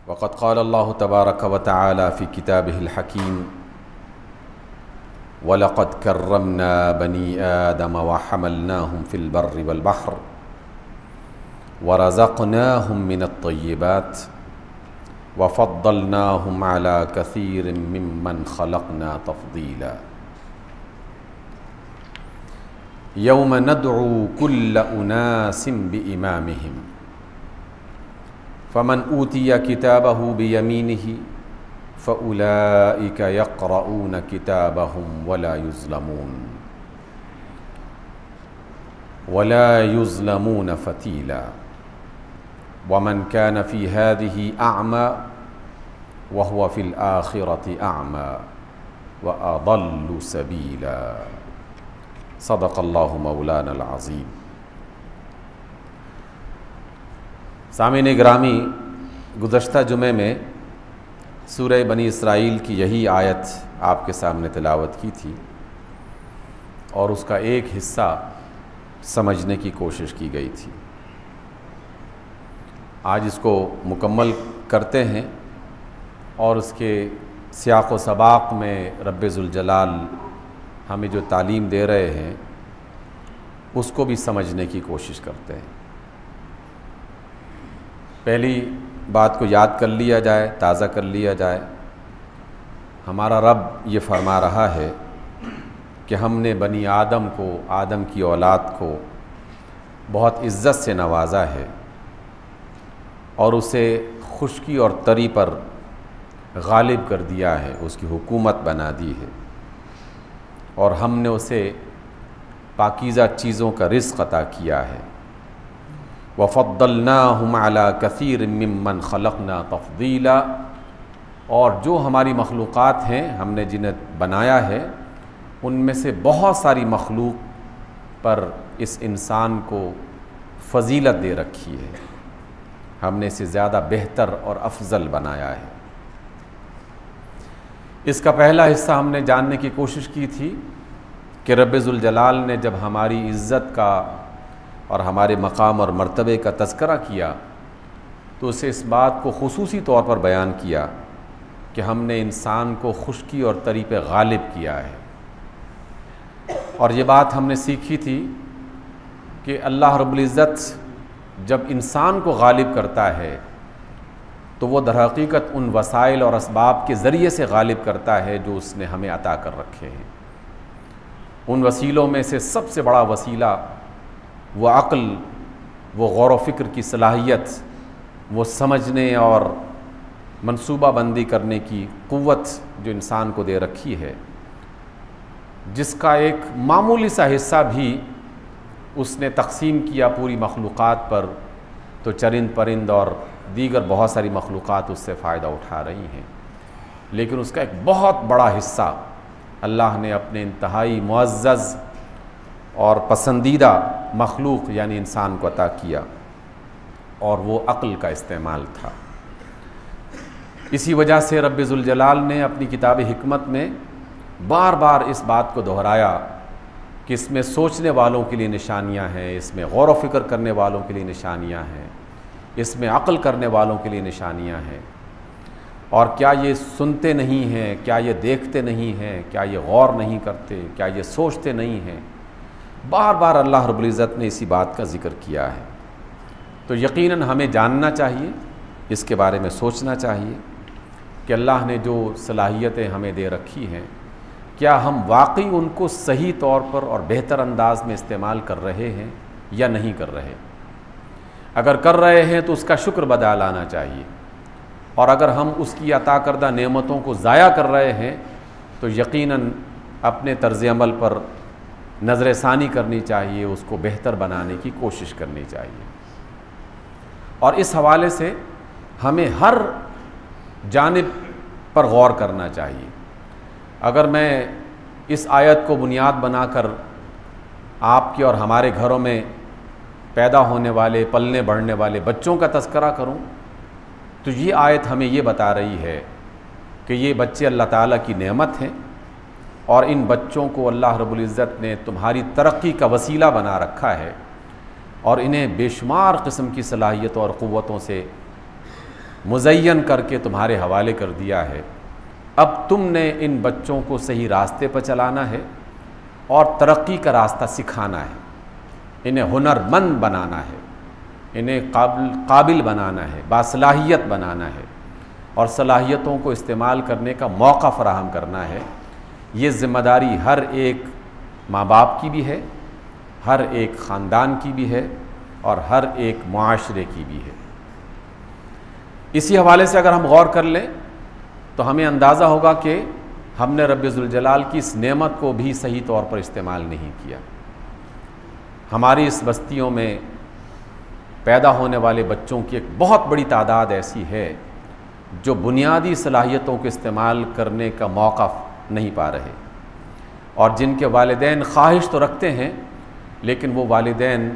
وقد قال الله تبارك وتعالى في كتابه الحكيم وَلَقَدْ كَرَّمْنَا بَنِي آدَمَ وَحَمَلْنَاهُمْ فِي الْبَرِّ وَالْبَحْرِ وَرَزَقْنَاهُمْ مِنَ الطَّيِّبَاتِ وَفَضَّلْنَاهُمْ عَلَى كَثِيرٍ مِّمَّنْ خَلَقْنَا تَفْضِيلًا يَوْمَ نَدْعُو كُلَّ أُنَاسٍ بِإِمَامِهِمْ فَمَنْ أُوتِيَ كِتَابَهُ بِيَمِينِهِ فَأُولَئِكَ يَقْرَؤُونَ كِتَابَهُمْ وَلَا يُظْلَمُونَ فَتِيلًا وَمَنْ كَانَ فِي هَذِهِ أَعْمَى وَهُوَ فِي الْآخِرَةِ أَعْمَى وَأَضَلُّ سَبِيلًا صدق اللہ مولانا العظیم۔ سامعین گرامی، گزشتہ جمعے میں سورہ بنی اسرائیل کی یہی آیت آپ کے سامنے تلاوت کی تھی اور اس کا ایک حصہ سمجھنے کی کوشش کی گئی تھی۔ آج اس کو مکمل کرتے ہیں اور اس کے سیاق و سباق میں رب ذوالجلال ہمیں جو تعلیم دے رہے ہیں اس کو بھی سمجھنے کی کوشش کرتے ہیں۔ پہلی بات کو یاد کر لیا جائے، تازہ کر لیا جائے۔ ہمارا رب یہ فرما رہا ہے کہ ہم نے بنی آدم کو، آدم کی اولاد کو بہت عزت سے نوازا ہے اور اسے خشکی اور تری پر غالب کر دیا ہے، اس کی حکومت بنا دی ہے، اور ہم نے اسے پاکیزہ چیزوں کا رزق عطا کیا ہے۔ وَفَضَّلْنَاهُمْ عَلَى كَثِيرٍ مِّمَّنْ خَلَقْنَا تَفْضِيلًا، اور جو ہماری مخلوقات ہیں، ہم نے جنہیں بنایا ہے، ان میں سے بہت ساری مخلوق پر اس انسان کو فضیلت دے رکھی ہے، ہم نے اسے زیادہ بہتر اور افضل بنایا ہے۔ اس کا پہلا حصہ ہم نے جاننے کی کوشش کی تھی کہ رب ذوالجلال نے جب ہماری عزت کا اور ہمارے مقام اور مرتبے کا تذکرہ کیا تو اسے اس بات کو خصوصی طور پر بیان کیا کہ ہم نے انسان کو خشکی اور تری پہ غالب کیا ہے۔ اور یہ بات ہم نے سیکھی تھی کہ اللہ رب العزت جب انسان کو غالب کرتا ہے تو وہ در حقیقت ان وسائل اور اسباب کے ذریعے سے غالب کرتا ہے جو اس نے ہمیں عطا کر رکھے ہیں۔ ان وسیلوں میں سے سب سے بڑا وسیلہ وہ عقل، وہ غور و فکر کی صلاحیت، وہ سمجھنے اور منصوبہ بندی کرنے کی قوت جو انسان کو دے رکھی ہے، جس کا ایک معمولی سا حصہ بھی اس نے تقسیم کیا پوری مخلوقات پر، تو چرند پرند اور دیگر بہت ساری مخلوقات اس سے فائدہ اٹھا رہی ہیں، لیکن اس کا ایک بہت بڑا حصہ اللہ نے اپنے انتہائی معزز اور پسندیدہ مخلوق یعنی انسان کو عطا کیا، اور وہ عقل کا استعمال تھا۔ اسی وجہ سے رب ذوالجلال نے اپنی کتاب حکمت میں بار بار اس بات کو دہرایا کہ اس میں سوچنے والوں کے لیے نشانیاں ہیں، اس میں غور و فکر کرنے والوں کے لیے نشانیاں ہیں، اس میں عقل کرنے والوں کے لیے نشانیاں ہیں، اور کیا یہ سنتے نہیں ہیں، کیا یہ دیکھتے نہیں ہیں، کیا یہ غور نہیں کرتے، کیا یہ سوچتے نہیں ہیں۔ بار بار اللہ رب العزت نے اسی بات کا ذکر کیا ہے۔ تو یقیناً ہمیں جاننا چاہیے، اس کے بارے میں سوچنا چاہیے کہ اللہ نے جو صلاحیتیں ہمیں دے رکھی ہیں، کیا ہم واقعی ان کو صحیح طور پر اور بہتر انداز میں استعمال کر رہے ہیں یا نہیں کر رہے۔ اگر کر رہے ہیں تو اس کا شکر بدا لانا چاہیے، اور اگر ہم اس کی عطا کردہ نعمتوں کو ضائع کر رہے ہیں تو یقیناً اپنے طرز عمل پر نظر ثانی کرنی چاہیے، اس کو بہتر بنانے کی کوشش کرنی چاہیے۔ اور اس حوالے سے ہمیں ہر جانب پر غور کرنا چاہیے۔ اگر میں اس آیت کو بنیاد بنا کر آپ کے اور ہمارے گھروں میں پیدا ہونے والے، پلنے بڑھنے والے بچوں کا تذکرہ کروں تو یہ آیت ہمیں یہ بتا رہی ہے کہ یہ بچے اللہ تعالیٰ کی نعمت ہیں، اور ان بچوں کو اللہ رب العزت نے تمہاری ترقی کا وسیلہ بنا رکھا ہے، اور انہیں بے شمار قسم کی صلاحیتوں اور قوتوں سے مزین کر کے تمہارے حوالے کر دیا ہے، اب تم نے ان بچوں کو صحیح راستے پر چلانا ہے اور ترقی کا راستہ سکھانا ہے، انہیں ہنرمند بنانا ہے، انہیں قابل بنانا ہے، باصلاحیت بنانا ہے اور صلاحیتوں کو استعمال کرنے کا موقع فراہم کرنا ہے۔ یہ ذمہ داری ہر ایک ماں باپ کی بھی ہے، ہر ایک خاندان کی بھی ہے اور ہر ایک معاشرے کی بھی ہے۔ اسی حوالے سے اگر ہم غور کر لیں تو ہمیں اندازہ ہوگا کہ ہم نے رب ذوالجلال کی اس نعمت کو بھی صحیح طور پر استعمال نہیں کیا۔ ہماری اس بستیوں میں پیدا ہونے والے بچوں کی ایک بہت بڑی تعداد ایسی ہے جو بنیادی صلاحیتوں کو استعمال کرنے کا موقع نہیں پا رہے، اور جن کے والدین خواہش تو رکھتے ہیں لیکن وہ والدین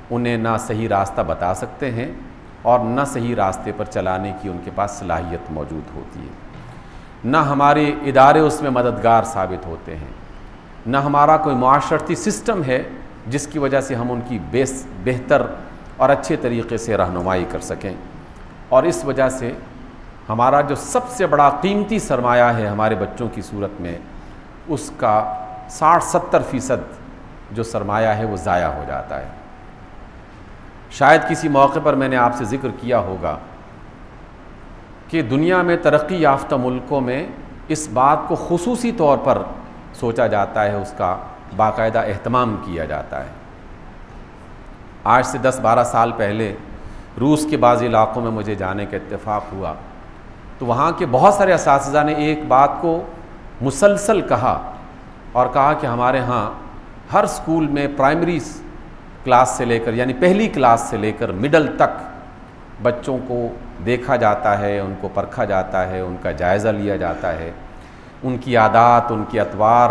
انہیں نہ صحیح راستہ بتا سکتے ہیں اور نہ صحیح راستے پر چلانے کی ان کے پاس صلاحیت موجود ہوتی ہے، نہ ہمارے ادارے اس میں مددگار ثابت ہوتے ہیں، نہ ہمارا کوئی معاشرتی سسٹم ہے جس کی وجہ سے ہم ان کی بہتر اور اچھے طریقے سے رہنمائی کر سکیں۔ اور اس وجہ سے ہمارا جو سب سے بڑا قیمتی سرمایہ ہے ہمارے بچوں کی صورت میں، اس کا 60-70% جو سرمایہ ہے وہ ضائع ہو جاتا ہے۔ شاید کسی موقع پر میں نے آپ سے ذکر کیا ہوگا کہ دنیا میں ترقی یافتہ ملکوں میں اس بات کو خصوصی طور پر سوچا جاتا ہے، اس کا باقاعدہ اہتمام کیا جاتا ہے۔ آج سے 10-12 سال پہلے روس کے بعض علاقوں میں مجھے جانے کا اتفاق ہوا تو وہاں کے بہت سارے اساتذہ نے ایک بات کو مسلسل کہا اور کہا کہ ہمارے ہاں ہر سکول میں پرائمری کلاس سے لے کر یعنی پہلی کلاس سے لے کر مڈل تک بچوں کو دیکھا جاتا ہے، ان کو پرکھا جاتا ہے، ان کا جائزہ لیا جاتا ہے، ان کی عادات، ان کے اطوار،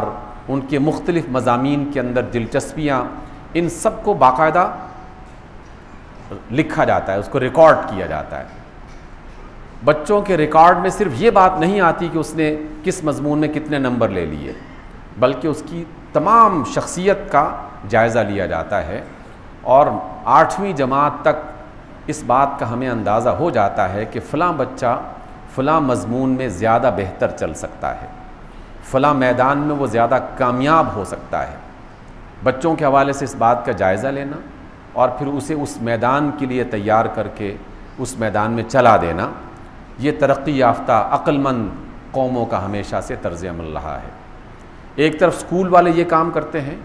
ان کے مختلف مضامین کے اندر دلچسپیاں، ان سب کو باقاعدہ لکھا جاتا ہے، اس کو ریکارڈ کیا جاتا ہے۔ بچوں کے ریکارڈ میں صرف یہ بات نہیں آتی کہ اس نے کس مضمون میں کتنے نمبر لے لیے، بلکہ اس کی تمام شخصیت کا جائزہ لیا جاتا ہے، اور 8ویں جماعت تک اس بات کا ہمیں اندازہ ہو جاتا ہے کہ فلاں بچہ فلاں مضمون میں زیادہ بہتر چل سکتا ہے، فلاں میدان میں وہ زیادہ کامیاب ہو سکتا ہے۔ بچوں کے حوالے سے اس بات کا جائزہ لینا اور پھر اسے اس میدان کے لیے تیار کر کے اس میدان میں چلا دینا، یہ ترقی یافتہ عقل مند قوموں کا ہمیشہ سے طرز عمل رہا ہے۔ ایک طرف اسکول والے یہ کام کرتے ہیں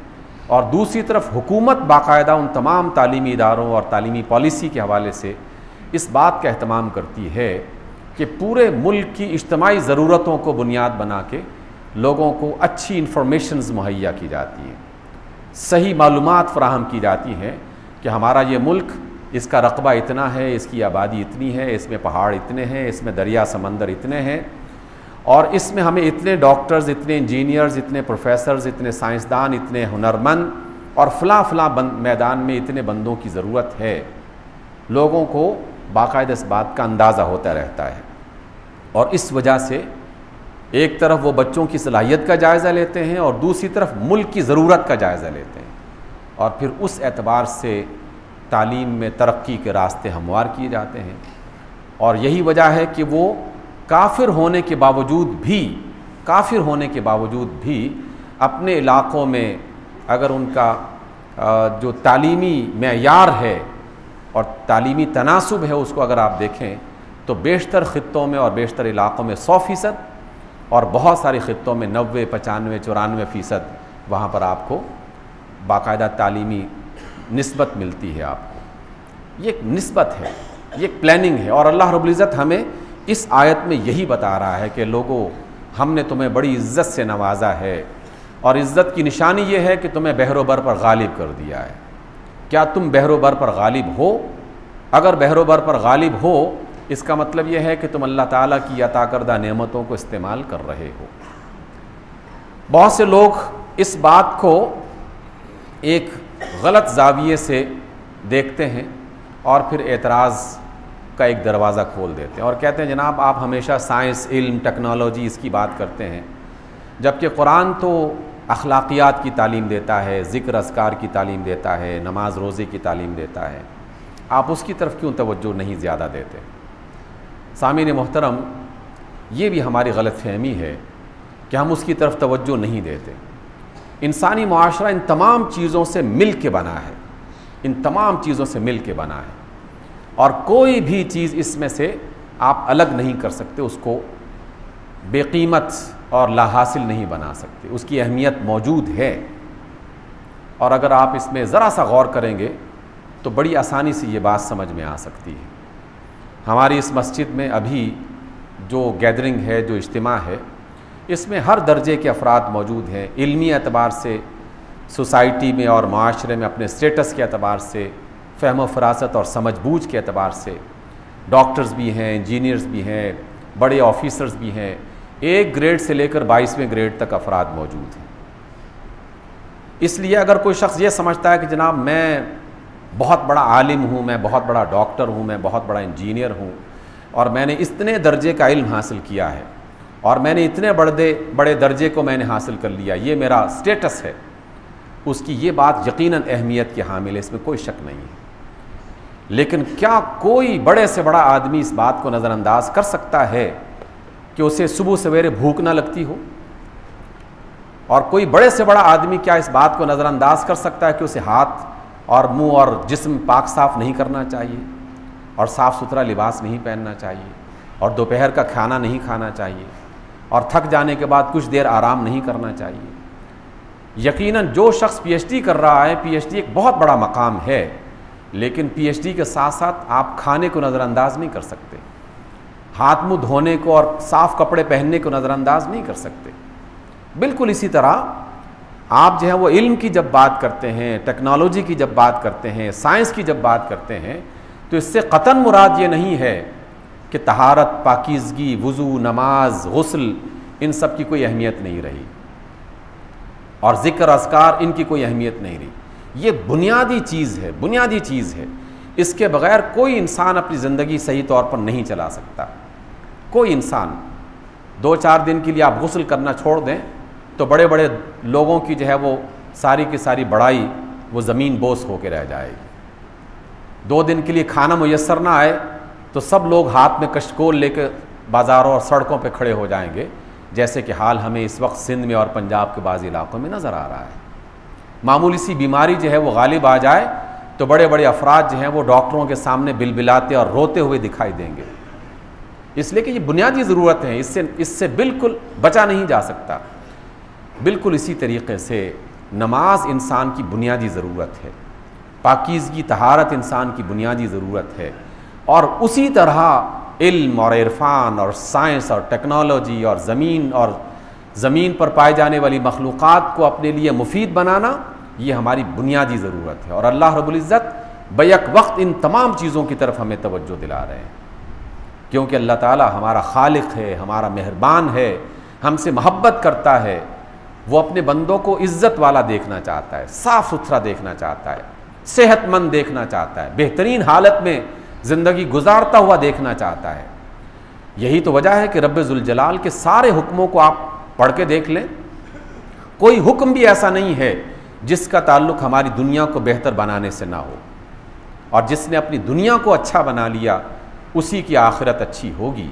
اور دوسری طرف حکومت باقاعدہ ان تمام تعلیمی اداروں اور تعلیمی پالیسی کے حوالے سے اس بات کا اہتمام کرتی ہے کہ پورے ملک کی اجتماعی ضرورتوں کو بنیاد بنا کے لوگوں کو اچھی انفارمیشنز مہیا کی جاتی ہیں، صحیح معلومات فراہم کی جاتی ہیں کہ ہمارا یہ ملک، اس کا رقبہ اتنا ہے، اس کی آبادی اتنی ہے، اس میں پہاڑ اتنے ہیں، اس میں دریا سمندر اتنے ہیں، اور اس میں ہمیں اتنے ڈاکٹرز، اتنے انجینئرز، اتنے پروفیسرز، اتنے سائنسدان، اتنے ہنرمند اور فلاں میدان میں اتنے بندوں کی ضرورت ہے۔ لوگوں کو باقاعدہ اس بات کا اندازہ ہوتا رہتا ہے، اور اس وجہ سے ایک طرف وہ بچوں کی صلاحیت کا جائزہ لیتے ہیں اور دوسری طرف ملک کی ضرورت کا جائزہ لیتے ہیں، اور پھر اس اعتبار سے تعلیم میں ترقی کے راستے ہموار کیے جاتے ہیں۔ اور یہی وجہ ہے کہ وہ کافر ہونے کے باوجود بھی اپنے علاقوں میں اگر ان کا جو تعلیمی معیار ہے اور تعلیمی تناسب ہے اس کو اگر آپ دیکھیں تو بیشتر خطوں میں اور بیشتر علاقوں میں 100% اور بہت سارے خطوں میں 90, 95, 94% وہاں پر آپ کو باقاعدہ تعلیمی نسبت ملتی ہے۔ آپ کو یہ ایک نسبت ہے، یہ ایک پلاننگ ہے، اور اللہ رب العزت ہمیں اس آیت میں یہی بتا رہا ہے کہ لوگوں، ہم نے تمہیں بڑی عزت سے نوازا ہے، اور عزت کی نشانی یہ ہے کہ تمہیں بحر و بر پر غالب کر دیا ہے۔ کیا تم بحر و بر پر غالب ہو؟ اگر بحر و بر پر غالب ہو، اس کا مطلب یہ ہے کہ تم اللہ تعالیٰ کی عطا کردہ نعمتوں کو استعمال کر رہے ہو۔ بہت سے لوگ اس بات کو ایک غلط زاویے سے دیکھتے ہیں اور پھر اعتراض کا ایک دروازہ کھول دیتے ہیں اور کہتے ہیں جناب آپ ہمیشہ سائنس، علم، ٹیکنالوجی اس کی بات کرتے ہیں، جبکہ قرآن تو اخلاقیات کی تعلیم دیتا ہے، ذکر اذکار کی تعلیم دیتا ہے، نماز روزے کی تعلیم دیتا ہے، آپ اس کی طرف کیوں توجہ نہیں زیادہ دیتے؟ سامعین محترم، یہ بھی ہماری غلط فہمی ہے کہ ہم اس کی طرف توجہ نہیں دیتے۔ انسانی معاشرہ ان تمام چیزوں سے مل کے بنا ہے، ان تمام چیزوں سے مل کے بنا ہے، اور کوئی بھی چیز اس میں سے آپ الگ نہیں کر سکتے، اس کو بے قیمت اور لا حاصل نہیں بنا سکتے، اس کی اہمیت موجود ہے۔ اور اگر آپ اس میں ذرا سا غور کریں گے تو بڑی آسانی سے یہ بات سمجھ میں آ سکتی ہے۔ ہماری اس مسجد میں ابھی جو گیدرنگ ہے، جو اجتماع ہے، اس میں ہر درجے کے افراد موجود ہیں، علمی اعتبار سے، سوسائٹی میں اور معاشرے میں اپنے اسٹیٹس کے اعتبار سے، فہم و فراست اور سمجھ بوجھ کے اعتبار سے، ڈاکٹرز بھی ہیں، انجینئرز بھی ہیں، بڑے آفیسرز بھی ہیں، 1 گریڈ سے لے کر 22ویں گریڈ تک افراد موجود ہیں۔ اس لیے اگر کوئی شخص یہ سمجھتا ہے کہ جناب میں بہت بڑا عالم ہوں، میں بہت بڑا ڈاکٹر ہوں، میں بہت بڑا انجینئر ہوں، اور میں نے اتنے درجے کا علم حاصل کیا ہے، اور میں نے اتنے بڑے درجے کو میں نے حاصل کر لیا، یہ میرا اسٹیٹس ہے، اس کی یہ بات یقیناً اہمیت کی حامل ہے، اس میں کوئی شک نہیں ہے۔ لیکن کیا کوئی بڑے سے بڑا آدمی اس بات کو نظر انداز کر سکتا ہے کہ اسے صبح سویرے بھوک نہ لگتی ہو؟ اور کوئی بڑے سے بڑا آدمی کیا اس بات کو نظر انداز کر سکتا ہے کہ اسے ہاتھ اور منہ اور جسم پاک صاف نہیں کرنا چاہیے، اور صاف ستھرا لباس نہیں پہننا چاہیے، اور دوپہر کا کھانا نہیں کھانا چاہیے، اور تھک جانے کے بعد کچھ دیر آرام نہیں کرنا چاہیے؟ یقیناً جو شخص پی ایچ ڈی کر رہا ہے، پی ایچ ڈی ایک بہت بڑا مقام ہے، لیکن پی ایچ ڈی کے ساتھ ساتھ آپ کھانے کو نظر انداز نہیں کر سکتے، ہاتھ منہ دھونے کو اور صاف کپڑے پہننے کو نظر انداز نہیں کر سکتے۔ بالکل اسی طرح آپ جو ہے وہ علم کی جب بات کرتے ہیں، ٹیکنالوجی کی جب بات کرتے ہیں، سائنس کی جب بات کرتے ہیں، تو اس سے قطعاً مراد یہ نہیں ہے کہ طہارت، پاکیزگی، وضو، نماز، غسل، ان سب کی کوئی اہمیت نہیں رہی، اور ذکر اذکار ان کی کوئی اہمیت نہیں رہی۔ یہ بنیادی چیز ہے، بنیادی چیز ہے، اس کے بغیر کوئی انسان اپنی زندگی صحیح طور پر نہیں چلا سکتا۔ کوئی انسان 2-4 دن کے لیے آپ غسل کرنا چھوڑ دیں تو بڑے بڑے لوگوں کی جو ہے وہ ساری کی ساری بڑائی وہ زمین بوس ہو کے رہ جائے گی۔ 2 دن کے لیے کھانا میسر نہ آئے تو سب لوگ ہاتھ میں کشکول لے کے بازاروں اور سڑکوں پہ کھڑے ہو جائیں گے، جیسے کہ حال ہمیں اس وقت سندھ میں اور پنجاب کے بعض علاقوں میں نظر آ رہا ہے۔ معمولی سی بیماری جو ہے وہ غالب آ جائے تو بڑے بڑے افراد جو ہیں وہ ڈاکٹروں کے سامنے بلبلاتے اور روتے ہوئے دکھائی دیں گے، اس لیے کہ یہ بنیادی ضرورت ہے، اس سے بالکل بچا نہیں جا سکتا۔ بالکل اسی طریقے سے نماز انسان کی بنیادی ضرورت ہے، پاکیزگی، طہارت انسان کی بنیادی ضرورت ہے، اور اسی طرح علم اور عرفان اور سائنس اور ٹیکنالوجی اور زمین پر پائے جانے والی مخلوقات کو اپنے لیے مفید بنانا، یہ ہماری بنیادی ضرورت ہے۔ اور اللہ رب العزت بیک وقت ان تمام چیزوں کی طرف ہمیں توجہ دلا رہے ہیں، کیونکہ اللہ تعالی ہمارا خالق ہے، ہمارا مہربان ہے، ہم سے محبت کرتا ہے، وہ اپنے بندوں کو عزت والا دیکھنا چاہتا ہے، صاف ستھرا دیکھنا چاہتا ہے، صحت مند دیکھنا چاہتا ہے، بہترین حالت میں زندگی گزارتا ہوا دیکھنا چاہتا ہے۔ یہی تو وجہ ہے کہ رب ذوالجلال کے سارے حکموں کو آپ پڑھ کے دیکھ لیں، کوئی حکم بھی ایسا نہیں ہے جس کا تعلق ہماری دنیا کو بہتر بنانے سے نہ ہو، اور جس نے اپنی دنیا کو اچھا بنا لیا اسی کی آخرت اچھی ہوگی۔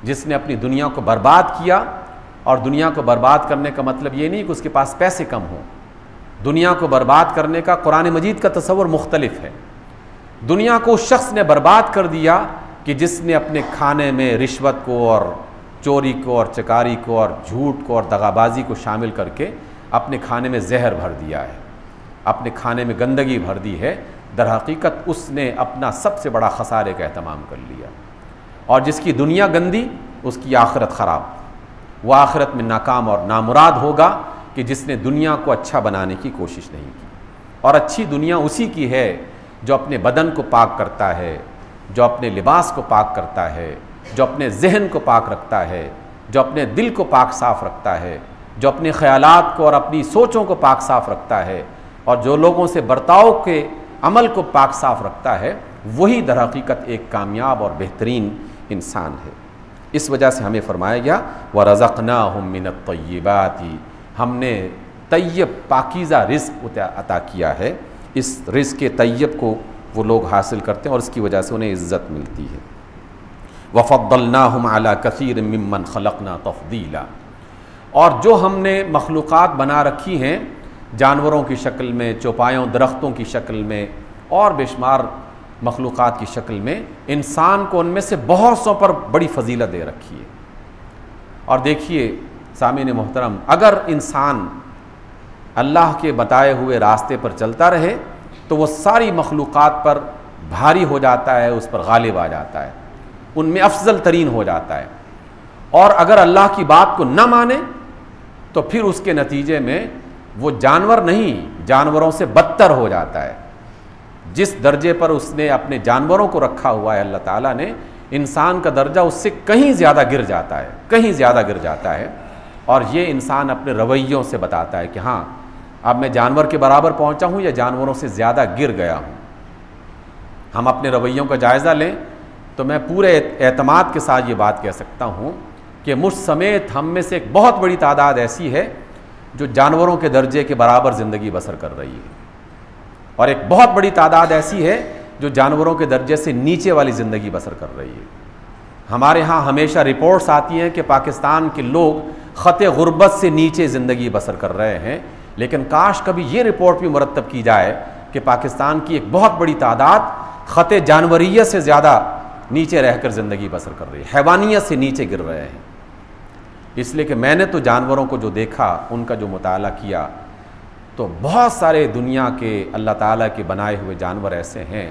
جس نے اپنی دنیا کو برباد کیا، اور دنیا کو برباد کرنے کا مطلب یہ نہیں کہ اس کے پاس پیسے کم ہوں، دنیا کو برباد کرنے کا قرآن مجید کا تصور مختلف ہے۔ دنیا کو اس شخص نے برباد کر دیا کہ جس نے اپنے کھانے میں رشوت کو اور چوری کو اور چکاری کو اور جھوٹ کو اور دغابازی کو شامل کر کے اپنے کھانے میں زہر بھر دیا ہے، اپنے کھانے میں گندگی بھر دی ہے۔ در حقیقت اس نے اپنا سب سے بڑا خسارے کا اہتمام کر لیا، اور جس کی دنیا گندی اس کی آخرت خراب، وہ آخرت میں ناکام اور نامراد ہوگا کہ جس نے دنیا کو اچھا بنانے کی کوشش نہیں کی۔ اور اچھی دنیا اسی کی ہے جو اپنے بدن کو پاک کرتا ہے، جو اپنے لباس کو پاک کرتا ہے، جو اپنے ذہن کو پاک رکھتا ہے، جو اپنے دل کو پاک صاف رکھتا ہے، جو اپنے خیالات کو اور اپنی سوچوں کو پاک صاف رکھتا ہے، اور جو لوگوں سے برتاؤ کے عمل کو پاک صاف رکھتا ہے، وہی در حقیقت ایک کامیاب اور بہترین انسان ہے۔ اس وجہ سے ہمیں فرمایا گیا وَرَزَقْنَاهُم مِّنَ الطَّيِّبَاتِ، ہم نے طیب پاکیزہ رزق عطا کیا ہے۔ اس رزق طیب کو وہ لوگ حاصل کرتے ہیں اور اس کی وجہ سے انہیں عزت ملتی ہے۔ وَفَضَّلْنَاهُمْ عَلَى كَثِيرٍ مِّمَّنْ خَلَقْنَا تَفْضِيلًا۔ اور جو ہم نے مخلوقات بنا رکھی ہیں جانوروں کی شکل میں، چوپایوں درختوں کی شکل میں اور بے شمار مخلوقات کی شکل میں، انسان کو ان میں سے بہت سو پر بڑی فضیلت دے رکھی ہے۔ اور دیکھیے سامعین محترم، اگر انسان اللہ کے بتائے ہوئے راستے پر چلتا رہے تو وہ ساری مخلوقات پر بھاری ہو جاتا ہے، اس پر غالب آ جاتا ہے، ان میں افضل ترین ہو جاتا ہے۔ اور اگر اللہ کی بات کو نہ مانے تو پھر اس کے نتیجے میں وہ جانور نہیں، جانوروں سے بدتر ہو جاتا ہے۔ جس درجے پر اس نے اپنے جانوروں کو رکھا ہوا ہے اللہ تعالیٰ نے، انسان کا درجہ اس سے کہیں زیادہ گر جاتا ہے، کہیں زیادہ گر جاتا ہے۔ اور یہ انسان اپنے رویوں سے بتاتا ہے کہ ہاں اب میں جانور کے برابر پہنچا ہوں یا جانوروں سے زیادہ گر گیا ہوں۔ ہم اپنے رویوں کا جائزہ لیں تو میں پورے اعتماد کے ساتھ یہ بات کہہ سکتا ہوں کہ مجھ سمیت ہم میں سے ایک بہت بڑی تعداد ایسی ہے جو جانوروں کے درجے کے برابر زندگی بسر کر رہی ہے، اور ایک بہت بڑی تعداد ایسی ہے جو جانوروں کے درجے سے نیچے والی زندگی بسر کر رہی ہے۔ ہمارے ہاں ہمیشہ رپورٹس آتی ہیں کہ پاکستان کے لوگ خط غربت سے نیچے زندگی بسر کر رہے ہیں، لیکن کاش کبھی یہ رپورٹ بھی مرتب کی جائے کہ پاکستان کی ایک بہت بڑی تعداد خط جانوریت سے زیادہ نیچے رہ کر زندگی بسر کر رہی ہے، حیوانیت سے نیچے گر رہے ہیں۔ اس لیے کہ میں نے تو جانوروں کو جو دیکھا، ان کا جو مطالعہ کیا، تو بہت سارے دنیا کے اللہ تعالیٰ کے بنائے ہوئے جانور ایسے ہیں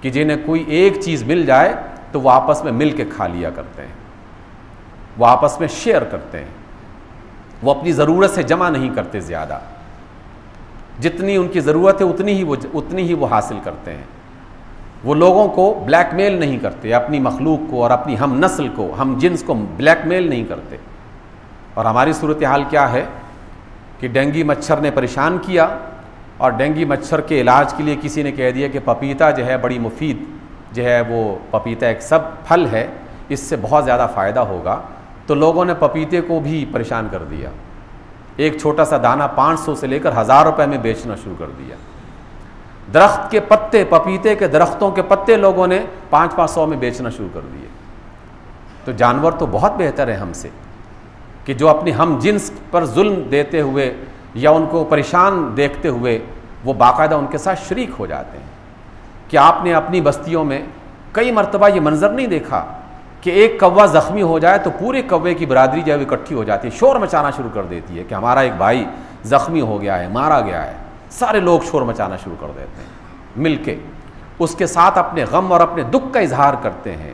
کہ جنہیں کوئی ایک چیز مل جائے تو وہ آپس میں مل کے کھا لیا کرتے ہیں، وہ آپس میں شیئر کرتے ہیں، وہ اپنی ضرورت سے جمع نہیں کرتے زیادہ، جتنی ان کی ضرورت ہے اتنی ہی وہ حاصل کرتے ہیں۔ وہ لوگوں کو بلیک میل نہیں کرتے، اپنی مخلوق کو اور اپنی ہم نسل کو، ہم جنس کو بلیک میل نہیں کرتے۔ اور ہماری صورتحال کیا ہے کہ ڈینگی مچھر نے پریشان کیا، اور ڈینگی مچھر کے علاج کے لیے کسی نے کہہ دیا کہ پپیتا جو ہے بڑی مفید جو ہے، وہ پپیتا ایک سب پھل ہے، اس سے بہت زیادہ فائدہ ہوگا، تو لوگوں نے پپیتے کو بھی پریشان کر دیا۔ ایک چھوٹا سا دانہ 500 سے لے کر 1000 روپے میں بیچنا شروع کر دیا۔ درخت کے پتے، پپیتے کے درختوں کے پتے لوگوں نے 500 میں بیچنا شروع کر دیے۔ تو جانور تو بہت بہتر ہے ہم سے، کہ جو اپنی ہم جنس پر ظلم دیتے ہوئے یا ان کو پریشان دیکھتے ہوئے وہ باقاعدہ ان کے ساتھ شریک ہو جاتے ہیں۔ کہ آپ نے اپنی بستیوں میں کئی مرتبہ یہ منظر نہیں دیکھا کہ ایک کوا زخمی ہو جائے تو پورے کوے کی برادری جو ہے اکٹھی ہو جاتی ہے، شور مچانا شروع کر دیتی ہے کہ ہمارا ایک بھائی زخمی ہو گیا ہے، مارا گیا ہے۔ سارے لوگ شور مچانا شروع کر دیتے ہیں، مل کے اس کے ساتھ اپنے غم اور اپنے دکھ کا اظہار کرتے ہیں۔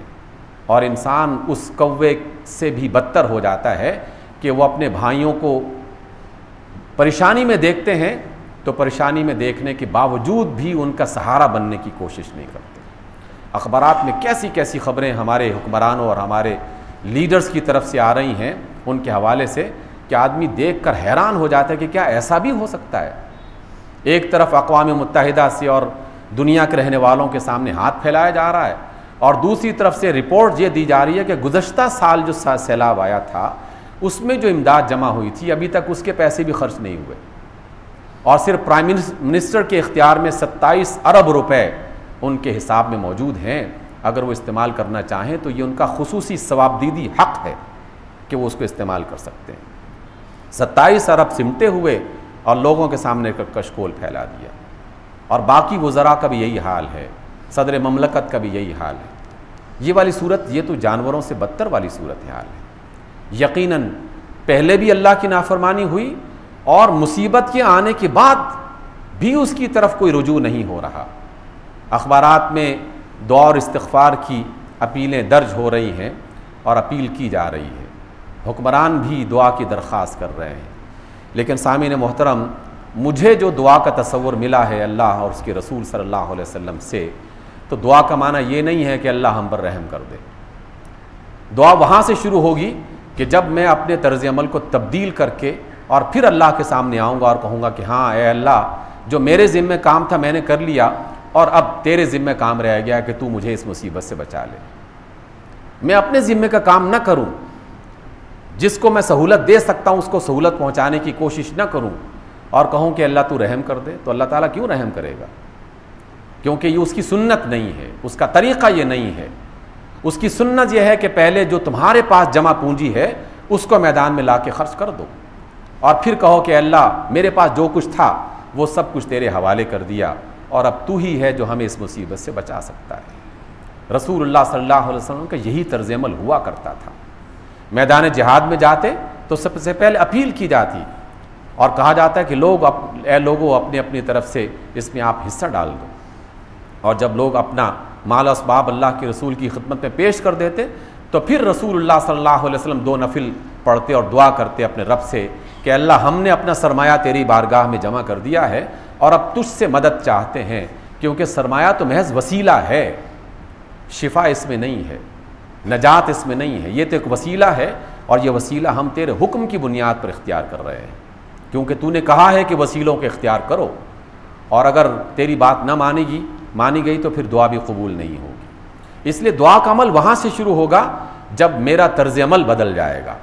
اور انسان اس کوے سے بھی بدتر ہو جاتا ہے کہ وہ اپنے بھائیوں کو پریشانی میں دیکھتے ہیں تو پریشانی میں دیکھنے کے باوجود بھی ان کا سہارا بننے کی کوشش نہیں کرتے۔ اخبارات میں کیسی کیسی خبریں ہمارے حکمرانوں اور ہمارے لیڈرز کی طرف سے آ رہی ہیں ان کے حوالے سے کہ آدمی دیکھ کر حیران ہو جاتا ہے کہ کیا ایسا بھی ہو سکتا ہے۔ ایک طرف اقوام متحدہ سے اور دنیا کے رہنے والوں کے سامنے ہاتھ پھیلایا جا رہا ہے، اور دوسری طرف سے رپورٹ یہ دی جا رہی ہے کہ گزشتہ سال جو سیلاب آیا تھا اس میں جو امداد جمع ہوئی تھی ابھی تک اس کے پیسے بھی خرچ نہیں ہوئے، اور صرف پرائم منسٹر کے اختیار میں 27 ارب روپے ان کے حساب میں موجود ہیں۔ اگر وہ استعمال کرنا چاہیں تو یہ ان کا خصوصی ثوابدیدی حق ہے کہ وہ اس کو استعمال کر سکتے ہیں۔ 27 ارب سمٹے ہوئے اور لوگوں کے سامنے کشکول پھیلا دیا۔ اور باقی وزراء کا بھی یہی حال ہے، صدر مملکت کا بھی یہی حال ہے۔ یہ والی صورت، یہ تو جانوروں سے بدتر والی صورت حال ہے۔ یقیناً پہلے بھی اللہ کی نافرمانی ہوئی، اور مصیبت کے آنے کے بعد بھی اس کی طرف کوئی رجوع نہیں ہو رہا۔ اخبارات میں دعا اور استغفار کی اپیلیں درج ہو رہی ہیں اور اپیل کی جا رہی ہے، حکمران بھی دعا کی درخواست کر رہے ہیں۔ لیکن سامعین محترم، مجھے جو دعا کا تصور ملا ہے اللہ اور اس کے رسول صلی اللہ علیہ وسلم سے، تو دعا کا معنی یہ نہیں ہے کہ اللہ ہم پر رحم کر دے۔ دعا وہاں سے شروع ہوگی کہ جب میں اپنے طرز عمل کو تبدیل کر کے اور پھر اللہ کے سامنے آؤں گا اور کہوں گا کہ ہاں اے اللہ، جو میرے ذمہ کام تھا میں نے کر لیا، اور اب تیرے ذمہ کام رہ گیا کہ تو مجھے اس مصیبت سے بچا لے۔ میں اپنے ذمہ کا کام نہ کروں، جس کو میں سہولت دے سکتا ہوں اس کو سہولت پہنچانے کی کوشش نہ کروں، اور کہوں کہ اللہ تو رحم کر دے، تو اللہ تعالیٰ کیوں رحم کرے گا؟ کیونکہ یہ اس کی سنت نہیں ہے، اس کا طریقہ یہ نہیں ہے۔ اس کی سنت یہ ہے کہ پہلے جو تمہارے پاس جمع پونجی ہے اس کو میدان میں لا کے خرچ کر دو، اور پھر کہو کہ اللہ میرے پاس جو کچھ تھا وہ سب کچھ تیرے حوالے کر دیا، اور اب تو ہی ہے جو ہمیں اس مصیبت سے بچا سکتا ہے۔ رسول اللہ صلی اللہ علیہ وسلم کا یہی طرز عمل ہوا کرتا تھا۔ میدان جہاد میں جاتے تو سب سے پہلے اپیل کی جاتی اور کہا جاتا ہے کہ اے لوگوں اپنی اپنی طرف سے اس میں آپ حصہ ڈال دو، اور جب لوگ اپنا مال و اسباب اللہ کے رسول کی خدمت میں پیش کر دیتے تو پھر رسول اللہ صلی اللہ علیہ وسلم 2 نفل پڑھتے اور دعا کرتے اپنے رب سے کہ اللہ ہم نے اپنا سرمایہ تیری بارگاہ میں جمع کر دیا ہے اور اب تجھ سے مدد چاہتے ہیں، کیونکہ سرمایہ تو محض وسیلہ ہے، شفا اس میں نہیں ہے، نجات اس میں نہیں ہے، یہ تو ایک وسیلہ ہے، اور یہ وسیلہ ہم تیرے حکم کی بنیاد پر اختیار کر رہے ہیں، کیونکہ تو نے کہا ہے کہ وسیلوں کے اختیار کرو، اور اگر تیری بات نہ مانی گئی تو پھر دعا بھی قبول نہیں ہوگی۔ اس لیے دعا کا عمل وہاں سے شروع ہوگا جب میرا طرز عمل بدل جائے گا۔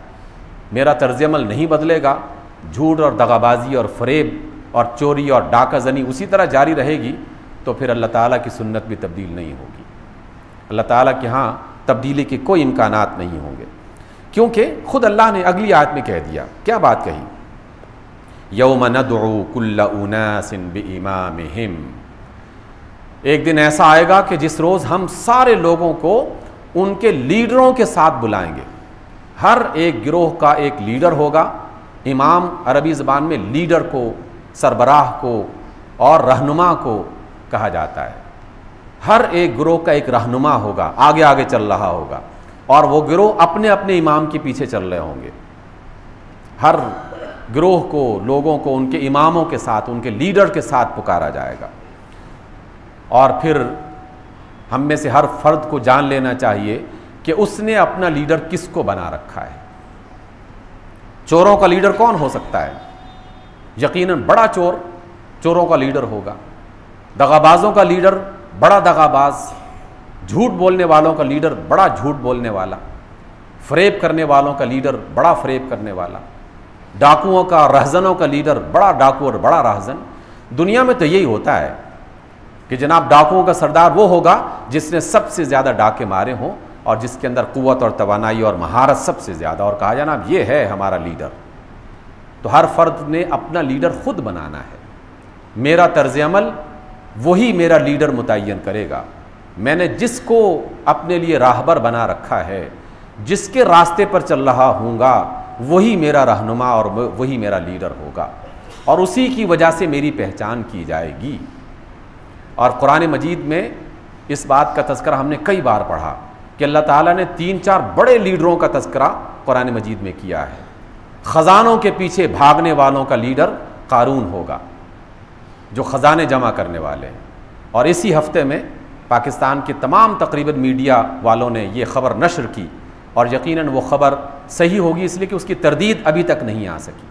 میرا طرز عمل نہیں بدلے گا، جھوٹ اور دغابازی اور فریب اور چوری اور ڈاکہ زنی اسی طرح جاری رہے گی، تو پھر اللہ تعالیٰ کی سنت بھی تبدیل نہیں ہوگی، اللہ تعالیٰ کے ہاں تبدیلی کے کوئی امکانات نہیں ہوں گے، کیونکہ خود اللہ نے اگلی آیت میں کہہ دیا، کیا بات کہی؟ یوم ندعو کل اناس بامامہم، ایک دن ایسا آئے گا کہ جس روز ہم سارے لوگوں کو ان کے لیڈروں کے ساتھ بلائیں گے۔ ہر ایک گروہ کا ایک لیڈر ہوگا۔ امام عربی زبان میں لیڈر کو، سربراہ کو اور رہنما کو کہا جاتا ہے۔ ہر ایک گروہ کا ایک رہنما ہوگا، آگے آگے چل رہا ہوگا، اور وہ گروہ اپنے اپنے امام کے پیچھے چل رہے ہوں گے۔ ہر گروہ کو، لوگوں کو ان کے اماموں کے ساتھ، ان کے لیڈر کے ساتھ پکارا جائے گا، اور پھر ہم میں سے ہر فرد کو جان لینا چاہیے کہ اس نے اپنا لیڈر کس کو بنا رکھا ہے۔ چوروں کا لیڈر کون ہو سکتا ہے؟ یقیناً بڑا چور چوروں کا لیڈر ہوگا، دغابازوں کا لیڈر بڑا دغاباز، جھوٹ بولنے والوں کا لیڈر بڑا جھوٹ بولنے والا، فریب کرنے والوں کا لیڈر بڑا فریب کرنے والا، ڈاکوؤں کا، رہزنوں کا لیڈر بڑا ڈاکو اور بڑا رہزن۔ دنیا میں تو یہی ہوتا ہے کہ جناب ڈاکوؤں کا سردار وہ ہوگا جس نے سب سے زیادہ ڈاکے مارے ہوں اور جس کے اندر قوت اور توانائی اور مہارت سب سے زیادہ، اور کہا جناب یہ ہے ہمارا لیڈر۔ تو ہر فرد نے اپنا لیڈر خود بنانا ہے۔ میرا طرز عمل وہی میرا لیڈر متعین کرے گا۔ میں نے جس کو اپنے لیے راہبر بنا رکھا ہے، جس کے راستے پر چل رہا ہوں گا، وہی میرا رہنما اور وہی میرا لیڈر ہوگا، اور اسی کی وجہ سے میری پہچان کی جائے گی۔ اور قرآن مجید میں اس بات کا تذکرہ ہم نے کئی بار پڑھا کہ اللہ تعالیٰ نے 3-4 بڑے لیڈروں کا تذکرہ قرآن مجید میں کیا ہے۔ خزانوں کے پیچھے بھاگنے والوں کا لیڈر قارون ہوگا، جو خزانے جمع کرنے والے ہیں، اور اسی ہفتے میں پاکستان کے تمام تقریباً میڈیا والوں نے یہ خبر نشر کی، اور یقیناً وہ خبر صحیح ہوگی اس لیے کہ اس کی تردید ابھی تک نہیں آ سکی،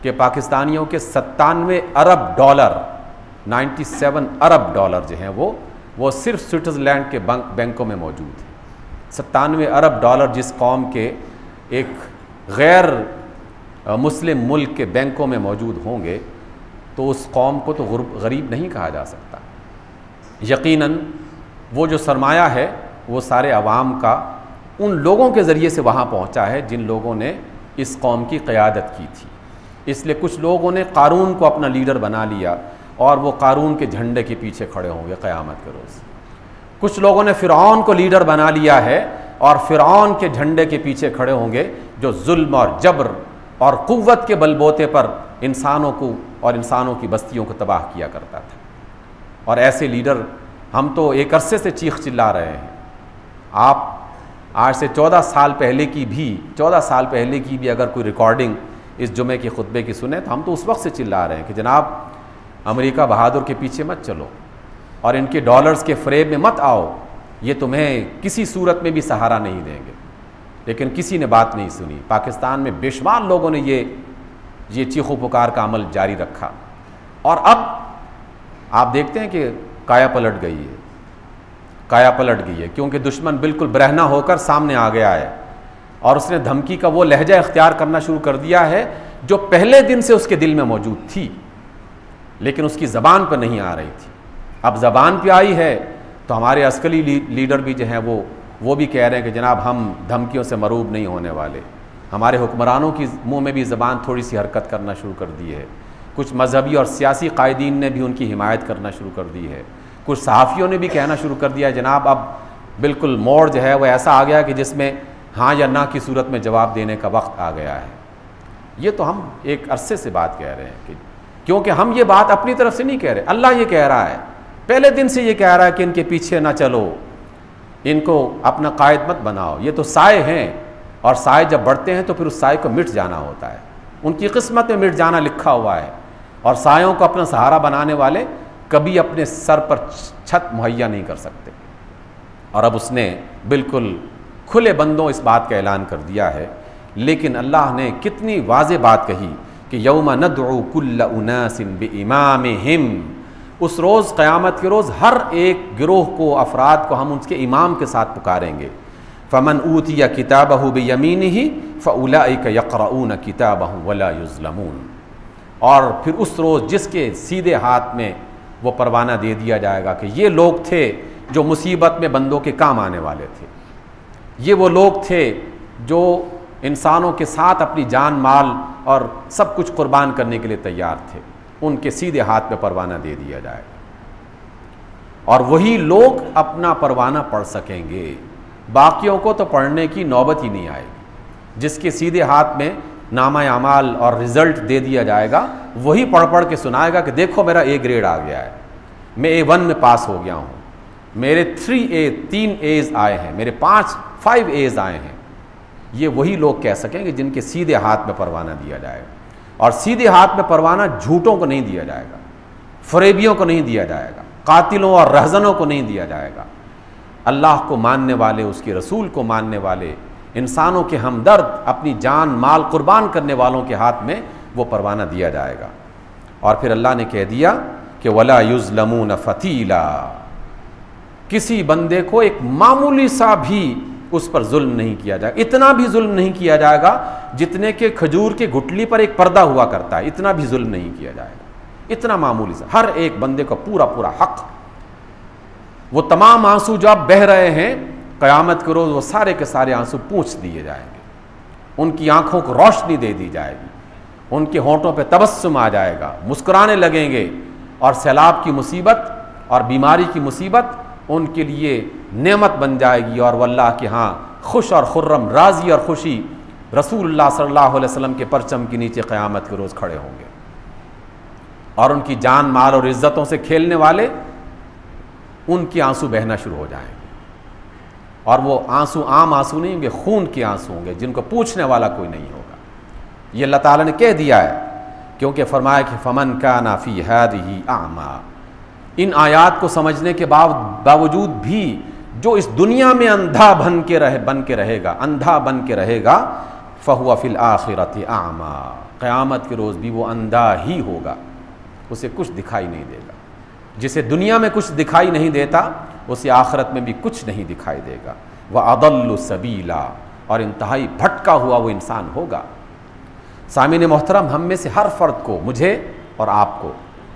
کہ پاکستانیوں کے 97 ارب ڈالر 97 ارب ڈالر جو ہیں وہ صرف سوئٹزرلینڈ کے بینکوں میں موجود ہیں۔ 97 ارب ڈالر جس قوم کے ایک غیر مسلم ملک کے بینکوں میں موجود ہوں گے تو اس قوم کو تو غریب نہیں کہا جا سکتا۔ یقیناً وہ جو سرمایہ ہے وہ سارے عوام کا ان لوگوں کے ذریعے سے وہاں پہنچا ہے جن لوگوں نے اس قوم کی قیادت کی تھی۔ اس لیے کچھ لوگوں نے قارون کو اپنا لیڈر بنا لیا اور وہ قارون کے جھنڈے کے پیچھے کھڑے ہوں گے قیامت کے روز۔ کچھ لوگوں نے فرعون کو لیڈر بنا لیا ہے اور فرعون کے جھنڈے کے پیچھے کھڑے ہوں گے، جو ظلم اور جبر اور قوت کے بل بوتے پر انسانوں کو اور انسانوں کی بستیوں کو تباہ کیا کرتا تھا۔ اور ایسے لیڈر ہم تو ایک عرصے سے چیخ چلا رہے ہیں۔ آپ آج سے 14 سال پہلے کی بھی اگر کوئی ریکارڈنگ اس جمعے کے خطبے کی سنیں تو ہم تو اس وقت سے چلا رہے ہیں کہ جناب امریکہ بہادر کے پیچھے مت چلو اور ان کے ڈالرز کے فریب میں مت آؤ، یہ تمہیں کسی صورت میں بھی سہارا نہیں دیں گے۔ لیکن کسی نے بات نہیں سنی۔ پاکستان میں بے شمار لوگوں نے یہ چیخ و پکار کا عمل جاری رکھا، اور اب آپ دیکھتے ہیں کہ کایا پلٹ گئی ہے، کیونکہ دشمن بالکل برہنہ ہو کر سامنے آ گیا ہے، اور اس نے دھمکی کا وہ لہجہ اختیار کرنا شروع کر دیا ہے جو پہلے دن سے اس کے دل میں موجود تھی لیکن اس کی زبان پر نہیں آ رہی تھی۔ اب زبان پہ آئی ہے تو ہمارے عسکری لیڈر بھی جو ہیں وہ وہ بھی کہہ رہے ہیں کہ جناب ہم دھمکیوں سے مروب نہیں ہونے والے. ہمارے حکمرانوں کی منہ میں بھی زبان تھوڑی سی حرکت کرنا شروع کر دی ہے. کچھ مذہبی اور سیاسی قائدین نے بھی ان کی حمایت کرنا شروع کر دی ہے. کچھ صحافیوں نے بھی کہنا شروع کر دیا ہے جناب اب بالکل موڑ جو ہے وہ ایسا آ گیا کہ جس میں ہاں یا نہ کی صورت میں جواب دینے کا وقت آ گیا ہے. یہ تو ہم ایک عرصے سے بات کہہ رہے ہیں کہ کیونکہ ہم یہ بات اپنی طرف سے نہیں کہہ رہے, اللہ یہ کہہ رہا ہے, پہلے دن سے یہ کہہ رہا ہے کہ ان کے پیچھے نہ چلو, ان کو اپنا قائد مت بناؤ, یہ تو سائے ہیں اور سائے جب بڑھتے ہیں تو پھر اس سائے کو مٹ جانا ہوتا ہے, ان کی قسمت میں مٹ جانا لکھا ہوا ہے. اور سایوں کو اپنا سہارا بنانے والے کبھی اپنے سر پر چھت مہیا نہیں کر سکتے. اور اب اس نے بالکل کھلے بندوں اس بات کا اعلان کر دیا ہے. لیکن اللہ نے کتنی واضح بات کہی کہ یوم ندعو کل اناس بامامہم, اس روز قیامت کے روز ہر ایک گروہ کو, افراد کو ہم ان کے امام کے ساتھ پکاریں گے. فمن اوتی کتابہ بیمینہ فاولئک یقرؤون کتابہم ولا یظلمون, اور پھر اس روز جس کے سیدھے ہاتھ میں وہ پروانہ دے دیا جائے گا کہ یہ لوگ تھے جو مصیبت میں بندوں کے کام آنے والے تھے, یہ وہ لوگ تھے جو انسانوں کے ساتھ اپنی جان مال اور سب کچھ قربان کرنے کے لیے تیار تھے, ان کے سیدھے ہاتھ میں پروانہ دے دیا جائے گا. اور وہی لوگ اپنا پروانہ پڑھ سکیں گے, باقیوں کو تو پڑھنے کی نوبت ہی نہیں آئے گی. جس کے سیدھے ہاتھ میں نامہ اعمال اور رزلٹ دے دیا جائے گا وہی پڑھ پڑھ کے سنائے گا کہ دیکھو میرا A گریڈ آ گیا ہے, میں A1 میں پاس ہو گیا ہوں, میرے 3 A's آئے ہیں, میرے 5 A's آئے ہیں. یہ وہی لوگ کہہ سکیں گے جن کے سیدھے ہاتھ میں پروانہ دیا جائے گا. اور سیدھے ہاتھ میں پروانہ جھوٹوں کو نہیں دیا جائے گا, فریبیوں کو نہیں دیا جائے گا, قاتلوں اور رہزنوں کو نہیں دیا جائے گا. اللہ کو ماننے والے, اس کے رسول کو ماننے والے, انسانوں کے ہمدرد, اپنی جان مال قربان کرنے والوں کے ہاتھ میں وہ پروانہ دیا جائے گا. اور پھر اللہ نے کہہ دیا کہ ولا یظلمون فتیلا, کسی بندے کو ایک معمولی سا بھی اس پر ظلم نہیں کیا جائے گا, اتنا بھی ظلم نہیں کیا جائے گا جتنے کہ کھجور کے گٹلی پر ایک پردہ ہوا کرتا ہے, اتنا بھی ظلم نہیں کیا جائے گا, اتنا معمولی سا. ہر ایک بندے کا پورا پورا حق. وہ تمام آنسو جو اب بہہ رہے ہیں قیامت کے روز, وہ سارے کے سارے آنسو پوچھ دیے جائیں گے, ان کی آنکھوں کو روشنی دے دی جائے گی, ان کے ہونٹوں پہ تبسم آ جائے گا, مسکرانے لگیں گے. اور سیلاب کی مصیبت اور بیماری کی مصیبت ان کے لیے نعمت بن جائے گی, اور وہ اللہ کے ہاں خوش اور خرم, راضی اور خوشی رسول اللہ صلی اللہ علیہ وسلم کے پرچم کے نیچے قیامت کے روز کھڑے ہوں گے. اور ان کی جان مال اور عزتوں سے کھیلنے والے, ان کے آنسو بہنا شروع ہو جائیں گے. اور وہ آنسو عام آنسو نہیں ہوں گے, خون کے آنسو ہوں گے جن کو پوچھنے والا کوئی نہیں ہوگا. یہ اللہ تعالیٰ نے کہہ دیا ہے, کیونکہ فرمایا کہ فمن کان فی ہذہ اعمی, ان آیات کو سمجھنے کے باوجود بھی جو اس دنیا میں اندھا بن کے رہے گا, اندھا بن کے رہے گا, فہو فی الآخرۃ اعمی, قیامت کے روز بھی وہ اندھا ہی ہوگا, اسے کچھ دکھائی نہیں دے گا. جسے دنیا میں کچھ دکھائی نہیں دیتا اسے آخرت میں بھی کچھ نہیں دکھائی دے گا. وَأَضَلُّ سَبِيلًا, اور انتہائی بھٹکا ہوا وہ انسان ہوگا. سامعین محترم, ہم میں سے ہر فرد کو, مجھے اور آپ کو,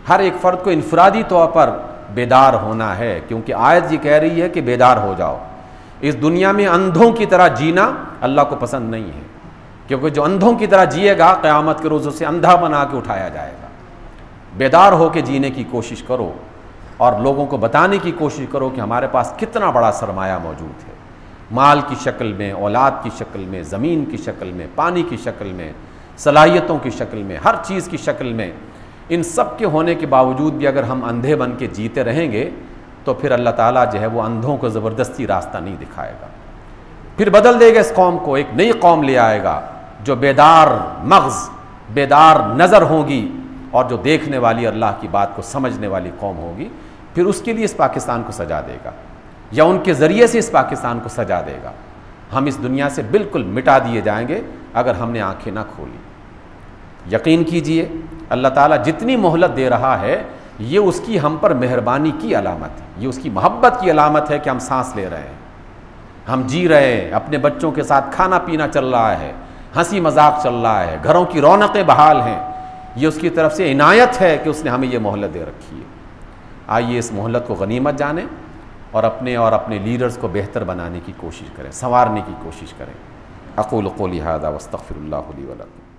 ہر ایک فرد کو انفرادی طور پر بیدار ہونا ہے, کیونکہ آیت یہ کہہ رہی ہے کہ بیدار ہو جاؤ. اس دنیا میں اندھوں کی طرح جینا اللہ کو پسند نہیں ہے, کیونکہ جو اندھوں کی طرح جیے گا قیامت کے روز اسے اندھا بنا کے اٹھایا جائے گا. بیدار ہو کے جینے کی کوشش کرو, اور لوگوں کو بتانے کی کوشش کرو کہ ہمارے پاس کتنا بڑا سرمایہ موجود ہے, مال کی شکل میں, اولاد کی شکل میں, زمین کی شکل میں, پانی کی شکل میں, صلاحیتوں کی شکل میں, ہر چیز کی شکل میں. ان سب کے ہونے کے باوجود بھی اگر ہم اندھے بن کے جیتے رہیں گے تو پھر اللہ تعالیٰ جو ہے وہ اندھوں کو زبردستی راستہ نہیں دکھائے گا, پھر بدل دے گا اس قوم کو, ایک نئی قوم لے آئے گا جو بیدار مغز, بیدار نظر ہوگی, اور جو دیکھنے والی اللہ کی بات کو سمجھنے والی قوم ہوگی. پھر اس کے لیے اس پاکستان کو سجا دے گا, یا ان کے ذریعے سے اس پاکستان کو سجا دے گا. ہم اس دنیا سے بالکل مٹا دیے جائیں گے اگر ہم نے آنکھیں نہ کھولی. یقین کیجئے اللہ تعالیٰ جتنی مہلت دے رہا ہے یہ اس کی ہم پر مہربانی کی علامت ہے, یہ اس کی محبت کی علامت ہے کہ ہم سانس لے رہے ہیں, ہم جی رہے ہیں, اپنے بچوں کے ساتھ کھانا پینا چل رہا ہے, ہنسی مذاق چل رہا ہے, گھروں کی رونقیں بحال ہیں. یہ اس کی طرف سے عنایت ہے کہ اس نے ہمیں یہ مہلت دے رکھی ہے. آئیے اس مہلت کو غنیمت جانیں اور اپنے لیڈرز کو بہتر بنانے کی کوشش کریں، سنوارنے کی کوشش کریں۔ اقول قولی ھذا واستغفر اللہ لی ولکم۔